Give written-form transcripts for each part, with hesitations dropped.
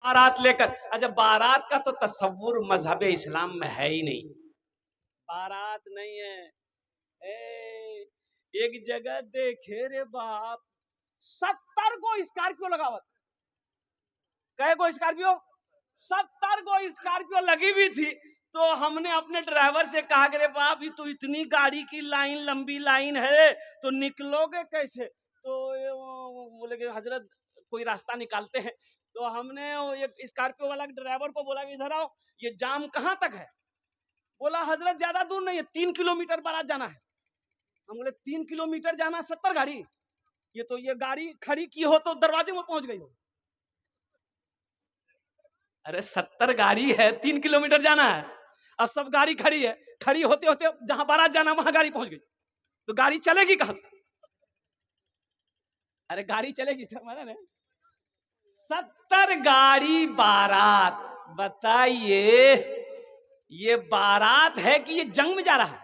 बारात लेकर। अच्छा, बारात का तो तस्वुर मजहब इस्लाम में है ही नहीं। बारात नहीं है। एक जगह देखे रे बाप, 70 को स्कॉर्पियो लगावत। कहे को स्कॉर्पियो? 70 को स्कॉर्पियो लगी हुई थी। तो हमने अपने ड्राइवर से कहा कि रे बाप, ये तो इतनी गाड़ी की लाइन, लंबी लाइन है, तो निकलोगे कैसे? तो बोले कि हजरत कोई रास्ता निकालते हैं। तो हमने एक स्कॉर्पियो वाला ड्राइवर को बोला कि इधर आओ, ये जाम कहाँ तक है? बोला हजरत ज्यादा दूर नहीं है, 3 किलोमीटर बारात जाना है। हम बोले 3 किलोमीटर जाना, 70 गाड़ी? ये गाड़ी खड़ी की हो तो दरवाजे में पहुंच गई हो। अरे 70 गाड़ी है, 3 किलोमीटर जाना है, अब सब गाड़ी खड़ी है, खड़ी होते होते जहां बारात जाना वहां गाड़ी पहुंच गई, तो गाड़ी चलेगी कहां से? अरे गाड़ी चलेगी ना। 70 गाड़ी बारात, बताइए ये बारात है कि ये जंग में जा रहा है?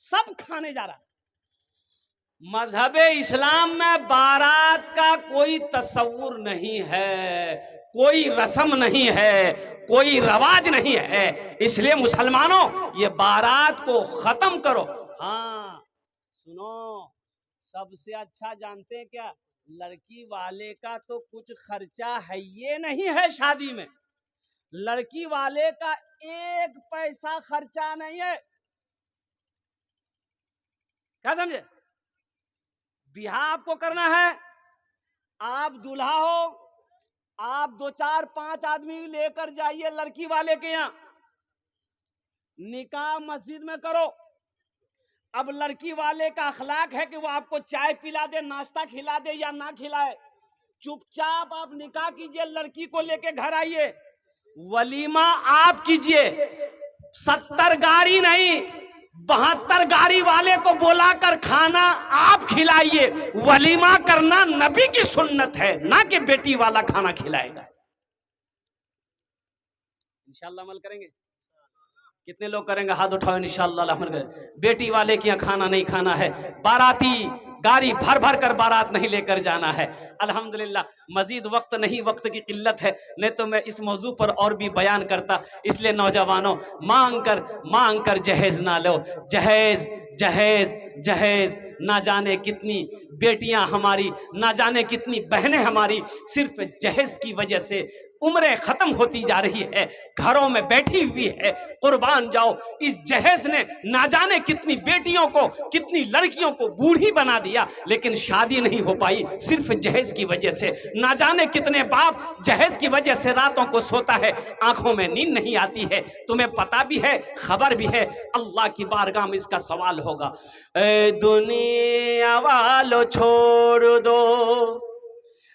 सब खाने जा रहा है। मजहब इस्लाम में बारात का कोई तस्वुर नहीं है, कोई रस्म नहीं है, कोई रवाज नहीं है। इसलिए मुसलमानों, ये बारात को खत्म करो। हाँ सुनो, सबसे अच्छा जानते हैं क्या? लड़की वाले का तो कुछ खर्चा है ये नहीं है शादी में। लड़की वाले का 1 पैसा खर्चा नहीं है। क्या समझे? ब्याह आपको करना है, आप दूल्हा हो, आप 2 4 5 आदमी लेकर जाइए लड़की वाले के यहाँ, निकाह मस्जिद में करो। अब लड़की वाले का अखलाक है कि वो आपको चाय पिला दे, नाश्ता खिला दे या ना खिलाए, चुपचाप आप निकाह कीजिए, लड़की को लेके घर आइए, वलीमा आप कीजिए। 70 गाड़ी नहीं, 72 गाड़ी वाले को बुलाकर खाना आप खिलाइए। वलीमा करना नबी की सुन्नत है, ना कि बेटी वाला खाना खिलाएगा। इंशाल्लाह अमल करेंगे। कितने लोग करेंगे? हाथ उठाओ इंशाल्लाह अमल करेंगे। बेटी वाले के यहाँ खाना नहीं खाना है, बाराती गाड़ी भर भर कर बारात नहीं लेकर जाना है। अल्हम्दुलिल्लाह, मजीद वक्त नहीं, वक्त की किल्लत है, नहीं तो मैं इस मौजू पर और भी बयान करता। इसलिए नौजवानों, मांग कर जहेज ना लो। जहेज जहेज जहेज, ना जाने कितनी बेटियां हमारी, ना जाने कितनी बहनें हमारी सिर्फ जहेज की वजह से उम्रें खत्म होती जा रही है, घरों में बैठी हुई है। कुर्बान जाओ, इस जहेज ने ना जाने कितनी बेटियों को, कितनी लड़कियों को बूढ़ी बना दिया, लेकिन शादी नहीं हो पाई सिर्फ जहेज की वजह से। ना जाने कितने बाप जहेज की वजह से रातों को सोता है, आंखों में नींद नहीं आती है। तुम्हें पता भी है, खबर भी है, अल्लाह की बारगाह में इसका सवाल होगा। ए दुनिया वालों छोड़ दो,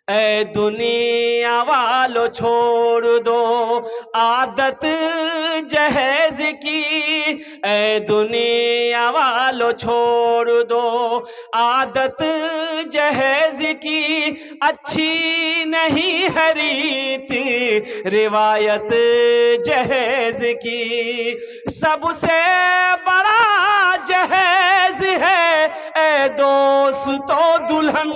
ऐ दुनिया वालों छोड़ दो आदत जहेज की, ऐ दुनिया वालों छोड़ दो आदत जहेज की। अच्छी नहीं है रीत रिवायत जहेज की, सबसे बड़ा जहेज है ऐ दोस्तों दुल्हन,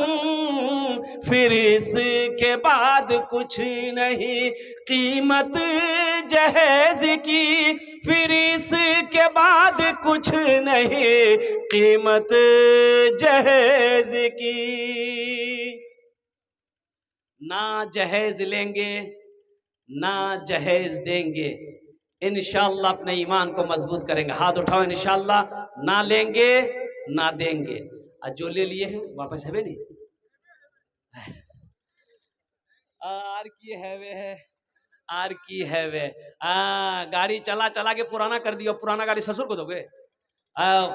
फिर इसके बाद कुछ नहीं कीमत जहेज की, फिर इसके बाद कुछ नहीं कीमत जहेज की। ना जहेज लेंगे ना जहेज देंगे, इंशाअल्लाह अपने ईमान को मजबूत करेंगे। हाथ उठाओ इंशाअल्लाह, ना लेंगे ना देंगे। और जो ले लिए हैं वापस है नहीं, आर की है वे है, आर की है वे। गाड़ी चला चला के पुराना कर दिया, पुराना गाड़ी ससुर को दोगे?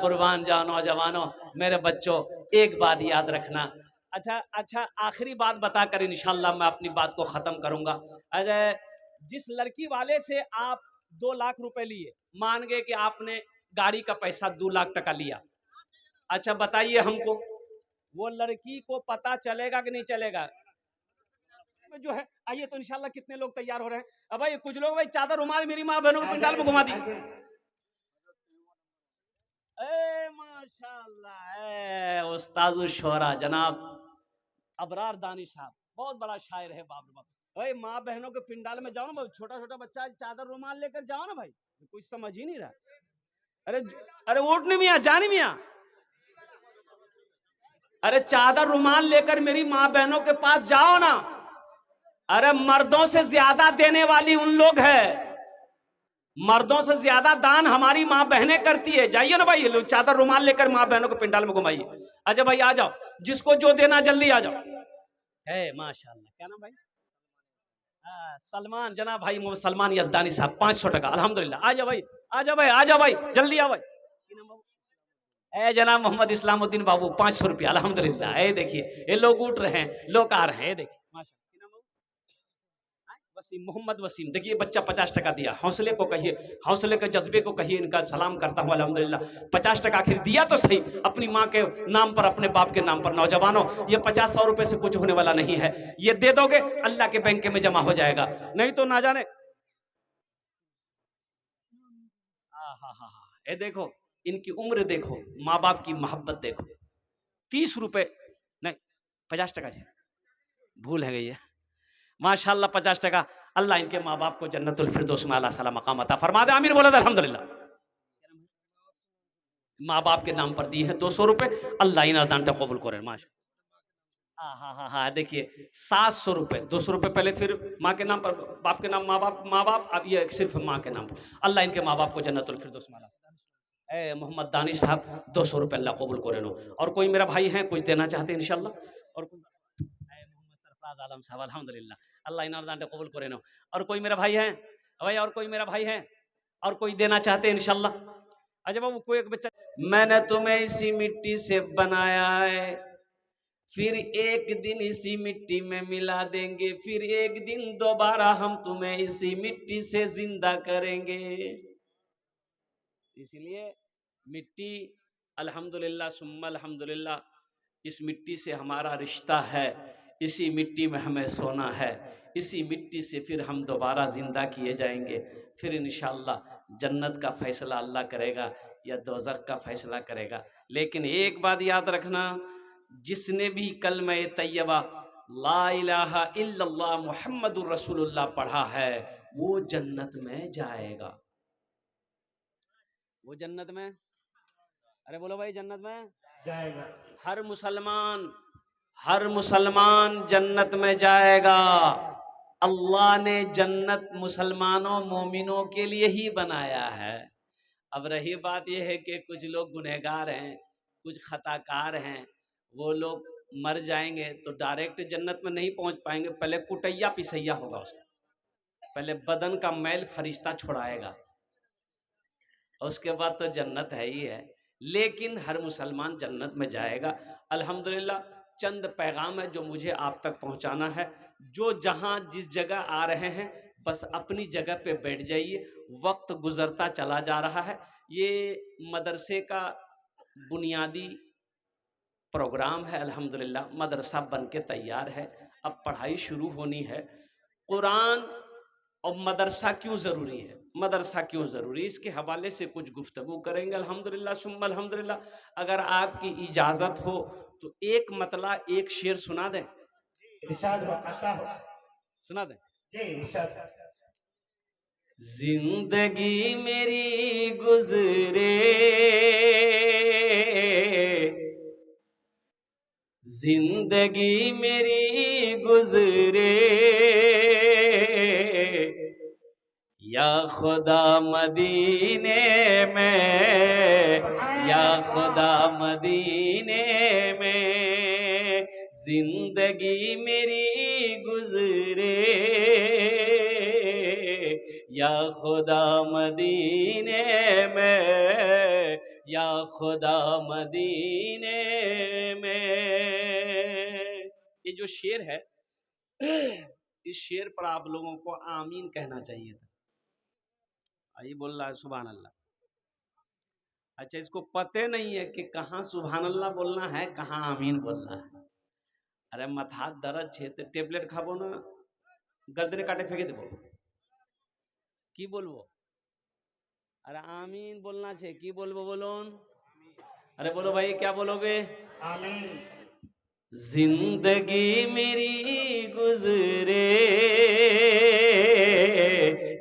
कुर्बान जाओ नौजवानों, मेरे बच्चों, एक बात याद रखना। अच्छा, आखिरी बात बताकर इंशाल्लाह मैं अपनी बात को खत्म करूंगा। अगर जिस लड़की वाले से आप 2 लाख रुपए लिए, मान गए कि आपने गाड़ी का पैसा 2 लाख टका लिया, अच्छा बताइए हमको, वो लड़की को पता चलेगा कि नहीं चलेगा? जो है आइए तो इंशाल्लाह कितने लोग तैयार हो रहे हैं। अब भाई कुछ लोग भाई चादर रुमाल मेरी माँ बहनों के पंडाल में घुमा दी। माशाल्लाह, उस्ताद शोरा जनाब अबरार दानिश साहब, बहुत बड़ा शायर है बाप रे बाप। भाई माँ बहनों के पिंडाल में जाओ ना भाई, छोटा छोटा बच्चा चादर रुमाल लेकर जाओ ना भाई, कुछ समझ ही नहीं रहा। अरे अरे उठ नहीं मियाँ, जा नहीं मियाँ। अरे चादर रुमाल लेकर मेरी माँ बहनों के पास जाओ ना। अरे मर्दों से ज्यादा देने वाली उन लोग है, मर्दों से ज्यादा दान हमारी माँ बहनें करती है। जाइए ना भाई, ये लोग चादर रुमाल लेकर माँ बहनों के पिंडाल में घुमाइए। अच्छा भाई आ जाओ, जिसको जो देना जल्दी आ जाओ। है माशाल्लाह, क्या नाम भाई? सलमान, जनाब भाई मोहम्मद सलमान यजदानी साहब, 500 टका अल्हम्दुलिल्लाह। आ जाओ भाई, आ जाओ भाई, आ जाओ भाई, जल्दी आओ भाई। ए जनाब मोहम्मद इस्लामुद्दीन बाबू 500 रुपया अल्हम्दुलिल्लाह। ए देखिए ये लोग उठ रहे हैं, लोग आ रहे हैं, देखिए वसीम, मोहम्मद वसीम। देखिए बच्चा 50 टका दिया। हौसले को कहिए, हौसले के जज्बे को कहिए, इनका सलाम करता हूँ अल्हम्दुलिल्लाह। 50 टका आखिर दिया तो सही, अपनी माँ के नाम पर, अपने बाप के नाम पर। नौजवानों, ये 50-100 रुपए से कुछ होने वाला नहीं है। ये दे दोगे अल्लाह के बैंक में जमा हो जाएगा, नहीं तो ना जाने। ये देखो इनकी उम्र देखो, माँ बाप की मोहब्बत देखो। 30 रुपए नहीं, 50 टका जी, भूल है गई है। माशाल्लाह 50 टका। अल्लाह इनके माँ बाप को जन्नतुल फिरदौस में आला साला मकाम अता फरमा दे। आमीन बोला अल्हम्दुलिल्लाह। माँ बाप के नाम पर दिए हैं 200 रुपए, अल्लाह इन दान कबूल करे। माशा हाँ, देखिए 700 रुपए, 200 रुपए पहले, फिर माँ के नाम पर, बाप के नाम, माँ बाप, अब ये सिर्फ माँ के नाम पर। अल्लाह इनके माँ बाप को जन्नतुल फिरदौस में आला। ए मोहम्मद दानिश साहब 200 रुपए अल्लाह कबूल करे नो। और कोई मेरा भाई है कुछ देना चाहते हैं इंशाल्लाह? और कुछ मोहम्मद सरफराज आलम साहब अल्हम्दुलिल्लाह, अल्लाह इन दान कबूल करे नो। और कोई मेरा भाई है भाई? और कोई मेरा भाई है? और कोई देना चाहते हैं इंशाल्लाह? अच्छा बाबू कोई एक बच्चा। मैंने तुम्हें इसी मिट्टी से बनाया है, फिर एक दिन इसी मिट्टी में मिला देंगे, फिर एक दिन दोबारा हम तुम्हें इसी मिट्टी से जिंदा करेंगे। इसलिए मिट्टी अल्हम्दुलिल्लाह सुम्मा अल्हम्दुलिल्लाह, इस मिट्टी से हमारा रिश्ता है, इसी मिट्टी में हमें सोना है, इसी मिट्टी से फिर हम दोबारा जिंदा किए जाएंगे। फिर इंशाअल्लाह जन्नत का फैसला अल्लाह करेगा या दोज़ख का फैसला करेगा। लेकिन एक बात याद रखना, जिसने भी कलमा तैयबा ला इलाहा इल्लल्लाह मुहम्मदुर रसूलुल्लाह पढ़ा है, वो जन्नत में जाएगा। वो जन्नत में, अरे बोलो भाई, जन्नत में जाएगा। हर मुसलमान जन्नत में जाएगा। अल्लाह ने जन्नत मुसलमानों मोमिनों के लिए ही बनाया है। अब रही बात यह है कि कुछ लोग गुनहगार हैं, कुछ खताकार हैं, वो लोग मर जाएंगे तो डायरेक्ट जन्नत में नहीं पहुंच पाएंगे। पहले कुटैया पिसैया होगा उसका, पहले बदन का मैल फरिश्ता छुड़ाएगा, उसके बाद तो जन्नत है ही है। लेकिन हर मुसलमान जन्नत में जाएगा अल्हम्दुलिल्लाह। चंद पैगाम है जो मुझे आप तक पहुंचाना है। जो जहां जिस जगह आ रहे हैं, बस अपनी जगह पे बैठ जाइए, वक्त गुजरता चला जा रहा है। ये मदरसे का बुनियादी प्रोग्राम है अल्हम्दुलिल्लाह, मदरसा बन के तैयार है, अब पढ़ाई शुरू होनी है। कुरान और मदरसा क्यों ज़रूरी है, मदरसा क्यों ज़रूरी है, इसके हवाले से कुछ गुफ्तगू करेंगे अल्हम्दुलिल्लाह सुम्मा अल्हम्दुलिल्लाह। अगर आपकी इजाज़त हो तो एक मतला, एक शेर सुना दें। सुना दें। जिंदगी मेरी गुजरे, जिंदगी मेरी गुजरे, या खुदा मदीने में, या खुदा मदीने में, जिंदगी मेरी गुजरे, या खुदा मदीने में, या खुदा मदीने में। ये जो शेर है, इस शेर पर आप लोगों को आमीन कहना चाहिए था। आई बोल रहा है सुभान अल्लाह। अच्छा, इसको पते नहीं है कि कहाँ सुभान अल्लाह बोलना है, कहाँ आमीन बोलना है। अरे माथा दर्द छे तो टेबलेट खाबो ना, गर्दने काटे फेंके देबो की बोलबो। अरे आमीन बोलना चाहिए, की बोलबो बोलोन। अरे बोलो भाई, क्या बोलोगे? आमीन। जिंदगी मेरी गुजरे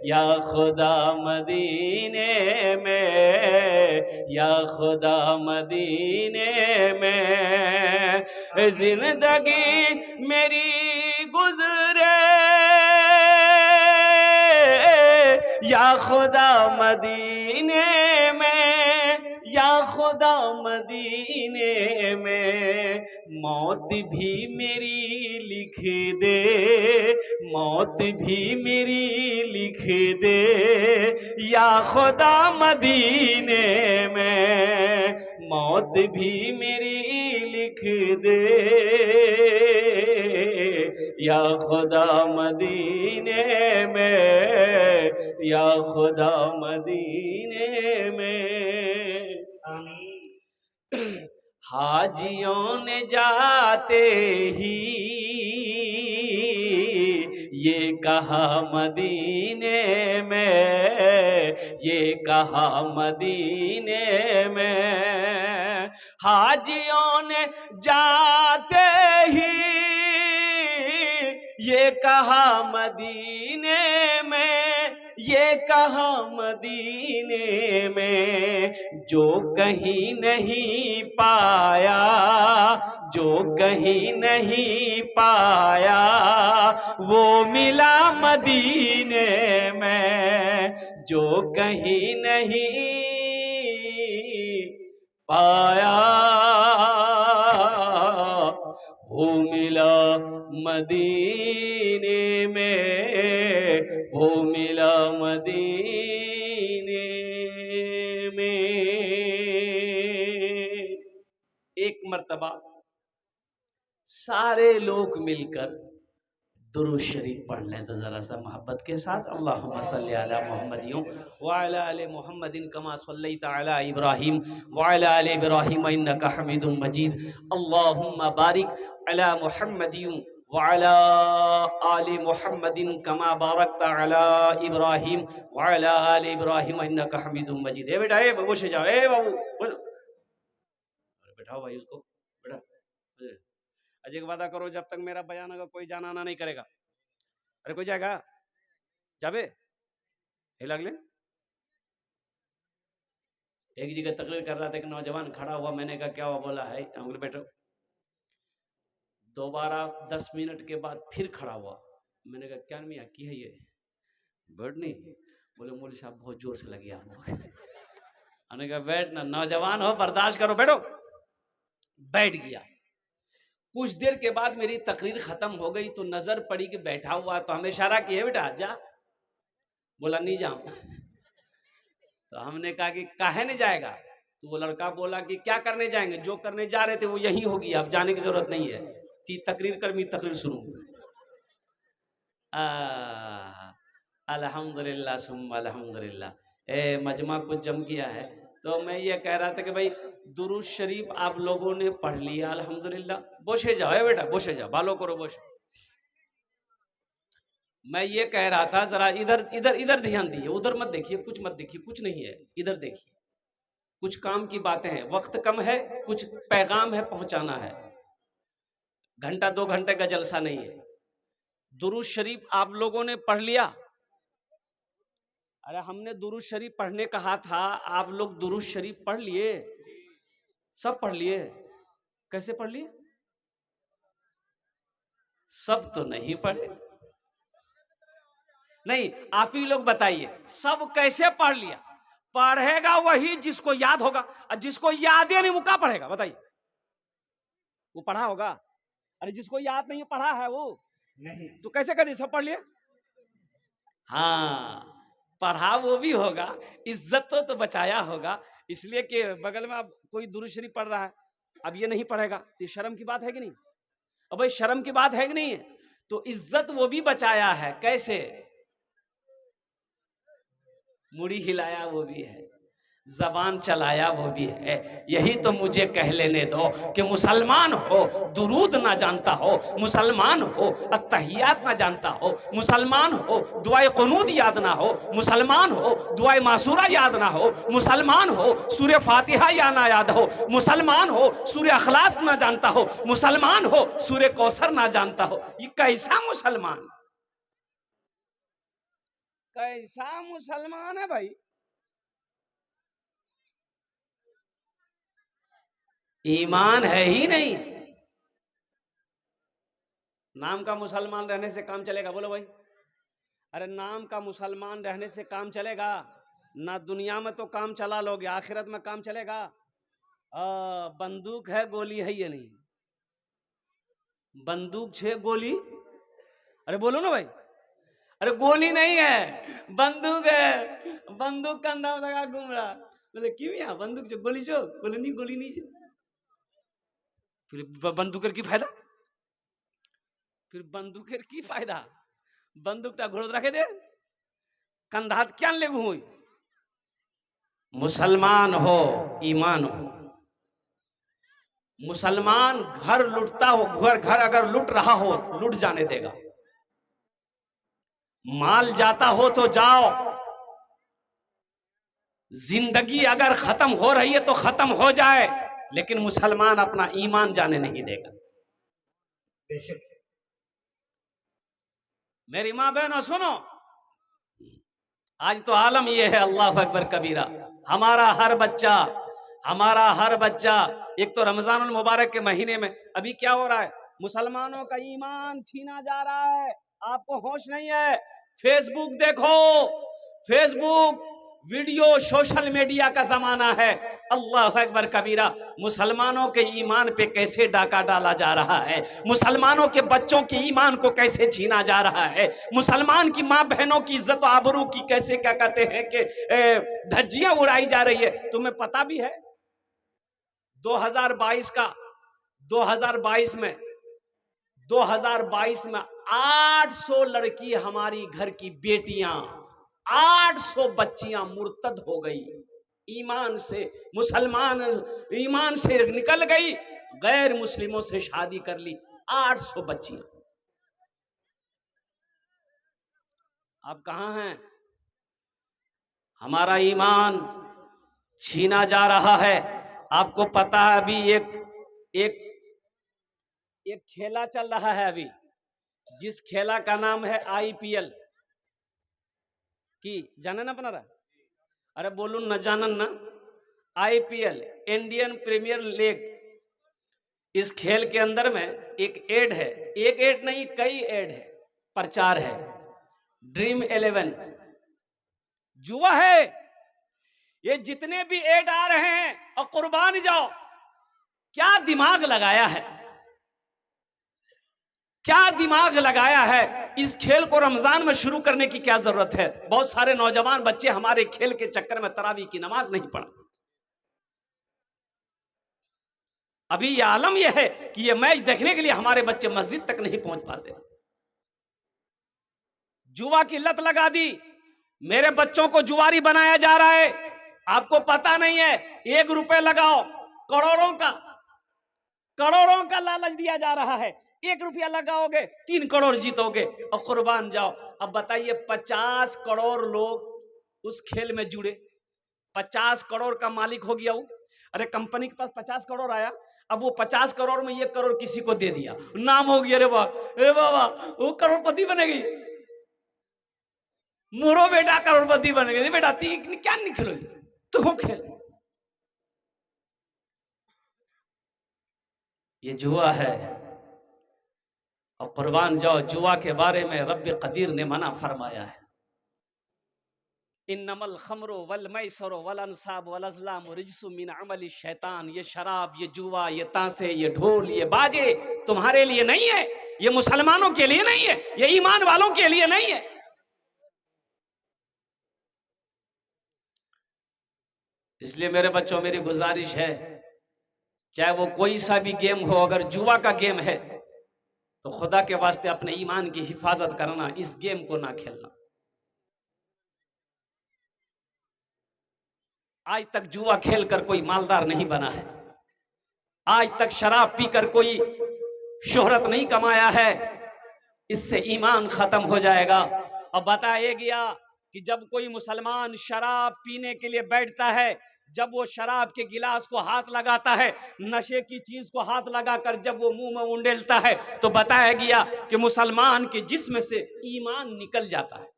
या खुदा मदीने में, या खुदा मदीने में। जिंदगी मेरी गुजरे या खुदा मदीने में, या खुदा मदीने में। मौत भी मेरी लिख दे, मौत भी मेरी लिख दे या खुदा मदीने में। मौत भी मेरी लिख दे या खुदा मदीने में, या खुदा मदीने में। हाजियों ने जाते ही ये कहा मदीने में, ये कहा मदीने में। हाजियों ने जाते ही ये कहा मदीने में, ये कहा मदीने में। जो कहीं नहीं पाया, जो कहीं नहीं पाया वो मिला मदीने में। जो कहीं नहीं पाया वो मिला मदीने में, वो मिला मदीने में। एक मर्तबा सारे लोग मिलकर दुरूद शरीफ पढ़ लें तो जरा सा मोहब्बत के साथ। अल्लाहुम्मा सल्ली अला मुहम्मदिन व अला आलि मुहम्मदिन कमा सल्लैता अला इब्राहीम व अला आलि इब्राहीम इन्नका हमीदुम मजीद। अल्लाहुम्मा बारिक अला मुहम्मदिन व अला आलि मुहम्मदिन कमा बारकता अला इब्राहीम व अला आलि इब्राहीम इन्नका हमीदुम मजीद। ए बेटा, ए बाबू से जाओ, ए बाबू बोलो, बैठाओ भाई उसको, बेटा अजय का वादा करो जब तक मेरा बयान होगा कोई जाना आना नहीं करेगा। अरे कोई जाएगा जाबे हे लगले। एक जगह तकरीर कर रहा था, एक नौजवान खड़ा हुआ, मैंने कहा क्या हुआ? बोला है अंकल बेटो। दोबारा 10 मिनट के बाद फिर खड़ा हुआ, मैंने कहा क्या मियाँ की है ये? बैठ नहीं। बोले मौलवी साहब बहुत जोर से लगी आप लोग। मैंने कहा बैठ ना, नौजवान हो बर्दाश्त करो, बैठो। बैठ गया। कुछ देर के बाद मेरी तकरीर खत्म हो गई तो नजर पड़ी कि बैठा हुआ, तो हमें इशारा किया बेटा जा। बोला नहीं जाऊं। तो हमने कहा कि काहे नहीं जाएगा? तो वो लड़का बोला कि क्या करने जाएंगे, जो करने जा रहे थे वो यही होगी, अब जाने की जरूरत नहीं है। तकरीर कर, मैं तकरीर सुनूं। अल्हम्दुलिल्लाह सुम्मा अल्हम्दुलिल्लाह। ए मजमा कुछ जम गया है। तो मैं ये कह रहा था कि भाई दुरूद शरीफ आप लोगों ने पढ़ लिया अल्हम्दुलिल्लाह। बोशे जाओ बेटा, बोशे जाओ, बालो करो बोश। मैं ये कह रहा था जरा इधर इधर इधर ध्यान दीजिए, उधर मत देखिए, कुछ मत देखिए, कुछ नहीं है, इधर देखिए। कुछ काम की बातें हैं, वक्त कम है, कुछ पैगाम है पहुंचाना है। घंटा 2 घंटे का जलसा नहीं है। दुरूद शरीफ आप लोगों ने पढ़ लिया? अरे हमने दुरूद शरीफ पढ़ने कहा था, आप लोग दुरूद शरीफ पढ़ लिए? सब पढ़ लिए? कैसे पढ़ लिए? सब तो नहीं पढ़े। नहीं, आप ही लोग बताइए, सब कैसे पढ़ लिया? पढ़ेगा वही जिसको याद होगा, और जिसको याद ही नहीं वो क्या पढ़ेगा बताइए? वो पढ़ा होगा? अरे जिसको याद नहीं पढ़ा है वो नहीं, तो कैसे कर दिए? सब पढ़ लिए? हाँ, पढ़ा वो भी होगा, इज्जत तो बचाया होगा, इसलिए कि बगल में अब कोई दुरूद शरीफ पढ़ रहा है, अब ये नहीं पढ़ेगा तो शर्म की बात है कि नहीं? अब भाई शर्म की बात है कि नहीं? तो इज्जत वो भी बचाया है। कैसे? मुड़ी हिलाया वो भी है। जबान चलाया वो भी है। यही तो मुझे कह लेने दो कि मुसलमान हो दुरूद ना जानता हो, मुसलमान हो अत्तहियात ना जानता हो, मुसलमान हो दुआए कुनूत याद ना हो, मुसलमान हो दुआए मासूरा याद ना हो, मुसलमान हो सूर्य फातिहा या ना याद हो, मुसलमान हो सूर्य अखलास ना जानता हो, मुसलमान हो सूर्य कौसर ना जानता हो। ये कैसा मुसलमान, कैसा मुसलमान है भाई? ईमान है ही नहीं। नाम का मुसलमान रहने से काम चलेगा? बोलो भाई। अरे नाम का मुसलमान रहने से काम चलेगा? ना दुनिया में तो काम चला लोगे, आखिरत में काम चलेगा? बंदूक है गोली है ये नहीं, बंदूक छे गोली, अरे बोलो ना भाई। अरे गोली नहीं है बंदूक है, बंदूक का अंदाज लगा घूम रहा। बोले क्यों यहाँ बंदूक जो गोली जो, बोले नहीं गोली नहीं जो। फिर बंदूकेर की फायदा, फिर बंदूकेर की फायदा? बंदूकटा घोड़ रखे दे कंधात क्या ले हुई। मुसलमान हो ईमान हो। मुसलमान घर लुटता हो, घर घर अगर लुट रहा हो लुट जाने देगा, माल जाता हो तो जाओ, जिंदगी अगर खत्म हो रही है तो खत्म हो जाए, लेकिन मुसलमान अपना ईमान जाने नहीं देगा। मेरी माँ बहनों सुनो, आज तो आलम यह है अल्लाह अकबर कबीरा। हमारा हर बच्चा एक तो रमजानुल मुबारक के महीने में अभी क्या हो रहा है, मुसलमानों का ईमान छीना जा रहा है। आपको होश नहीं है? फेसबुक देखो, फेसबुक वीडियो सोशल मीडिया का जमाना है। अल्लाह अकबर कबीरा, मुसलमानों के ईमान पे कैसे डाका डाला जा रहा है, मुसलमानों के बच्चों के ईमान को कैसे छीना जा रहा है, मुसलमान की माँ बहनों की इज्जत आबरू की कैसे क्या कहते हैं कि धज्जियां उड़ाई जा रही है। तुम्हें पता भी है 2022 का 2022 में 800 लड़की हमारी घर की बेटियां, 800 बच्चियां मुर्तद हो गई, ईमान से मुसलमान ईमान से निकल गई, गैर मुस्लिमों से शादी कर ली, 800 बच्चियां। आप कहां हैं? हमारा ईमान छीना जा रहा है। आपको पता है अभी एक खेला चल रहा है अभी, जिस खेला का नाम है IPL की, जाना ना अपना? अरे बोलू न जानन ना, IPL इंडियन प्रीमियर लीग। इस खेल के अंदर में एक एड है, एक एड नहीं कई एड है, प्रचार है, ड्रीम 11 जुआ है। ये जितने भी एड आ रहे हैं और कुर्बान जाओ, क्या दिमाग लगाया है, क्या दिमाग लगाया है। इस खेल को रमजान में शुरू करने की क्या जरूरत है? बहुत सारे नौजवान बच्चे हमारे खेल के चक्कर में तरावी की नमाज नहीं पढ़ा। अभी यह आलम यह है कि यह मैच देखने के लिए हमारे बच्चे मस्जिद तक नहीं पहुंच पाते। जुआ की लत लगा दी, मेरे बच्चों को जुआरी बनाया जा रहा है। आपको पता नहीं है, 1 रुपए लगाओ करोड़ों का लालच दिया जा रहा है। 1 रुपया लगाओगे 3 करोड़ जीतोगे और कुर्बान जाओ। अब बताइए 50 करोड़ लोग उस खेल में जुड़े, 50 करोड़ का मालिक हो गया वो। अरे कंपनी के पास 50 करोड़ आया, अब वो 50 करोड़ में 1 करोड़ किसी को दे दिया, नाम हो गया, अरे बाबा वो करोड़पति बनेगी, मोरो बेटा करोड़पति बनेगी। बेटा तीन क्या निकलो तो खेल, ये जुआ है और कुर्बान जाओ। जुआ के बारे में रब्बे कदीर ने मना फरमाया है, इन्नमल खमरो वल मैसरो वल अंसाब वल अज़लाम रिज्सुम मिन अमलि शैतान। ये शराब, ये जुआ, ये तांसे, ये ढोल, ये बाजे तुम्हारे लिए नहीं है, ये मुसलमानों के लिए नहीं है, ये ईमान वालों के लिए नहीं है। इसलिए मेरे बच्चों मेरी गुजारिश है, चाहे वो कोई सा भी गेम हो, अगर जुआ का गेम है तो खुदा के वास्ते अपने ईमान की हिफाजत करना, इस गेम को ना खेलना। आज तक जुआ खेलकर कोई मालदार नहीं बना है, आज तक शराब पीकर कोई शोहरत नहीं कमाया है। इससे ईमान खत्म हो जाएगा। और बताया गया कि जब कोई मुसलमान शराब पीने के लिए बैठता है, जब वो शराब के गिलास को हाथ लगाता है, नशे की चीज को हाथ लगाकर जब वो मुंह में उंडेलता है, तो बताया गया कि मुसलमान के जिस्म से ईमान निकल जाता है।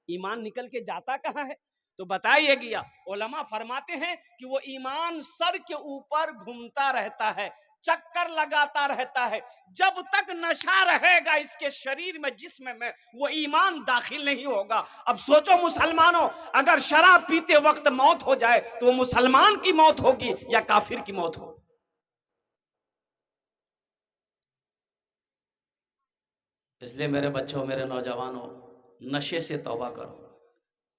ईमान निकल के जाता कहाँ है? तो बताया गया, उलमा फरमाते हैं कि वो ईमान सर के ऊपर घूमता रहता है, चक्कर लगाता रहता है। जब तक नशा रहेगा इसके शरीर में, जिस्म में, वो ईमान दाखिल नहीं होगा। अब सोचो मुसलमानों, अगर शराब पीते वक्त मौत हो जाए तो वो मुसलमान की मौत होगी या काफिर की मौत होगी? इसलिए मेरे बच्चों, मेरे नौजवानों, नशे से तौबा करो,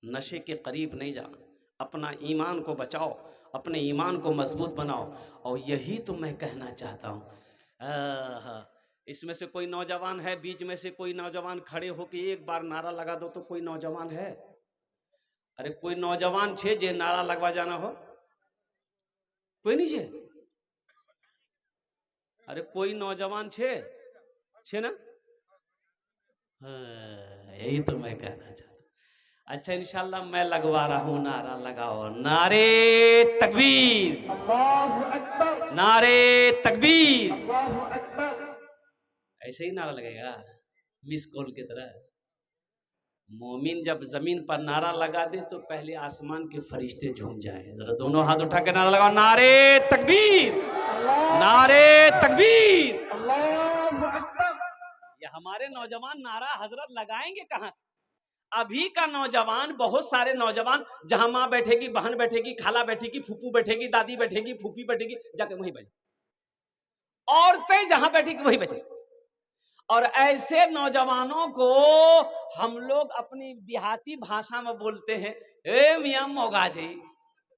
नशे के करीब नहीं जाना, अपना ईमान को बचाओ, अपने ईमान को मजबूत बनाओ। और यही तो मैं कहना चाहता हूँ। इसमें से कोई नौजवान है, बीच में से कोई नौजवान खड़े होकर एक बार नारा लगा दो तो कोई नौजवान है? अरे कोई नौजवान छे जे नारा लगवा जाना हो? कोई नहीं छे? अरे कोई नौजवान छे ना? यही तो मैं कहना चाहता हूँ। अच्छा, इंशाल्लाह मैं लगवा रहा हूं नारा। लगाओ नारे तकबीर, अल्लाहु अकबर, नारे तकबीर, अल्लाहु अकबर। ऐसे ही नारा लगेगा मिस कॉल की तरह। मोमिन जब जमीन पर नारा लगा दे तो पहले आसमान के फरिश्ते झूम जाए। जरा दोनों हाथ उठा के नारा लगाओ, नारे तकबीर, नारे तकबीर, अल्लाहु अकबर। ये हमारे नौजवान नारा हजरत लगाएंगे कहां से? अभी का नौजवान, बहुत सारे नौजवान, जहां माँ बैठेगी, बहन बैठेगी, खाला बैठेगी, फूफू बैठेगी, दादी बैठेगी, फूफी बैठेगी, जाके वहीं बैठे, औरतें जहां बैठेगी वहीं बैठे। और ऐसे नौजवानों को हम लोग अपनी देहाती भाषा में बोलते हैं, ए मियां मोगा जी,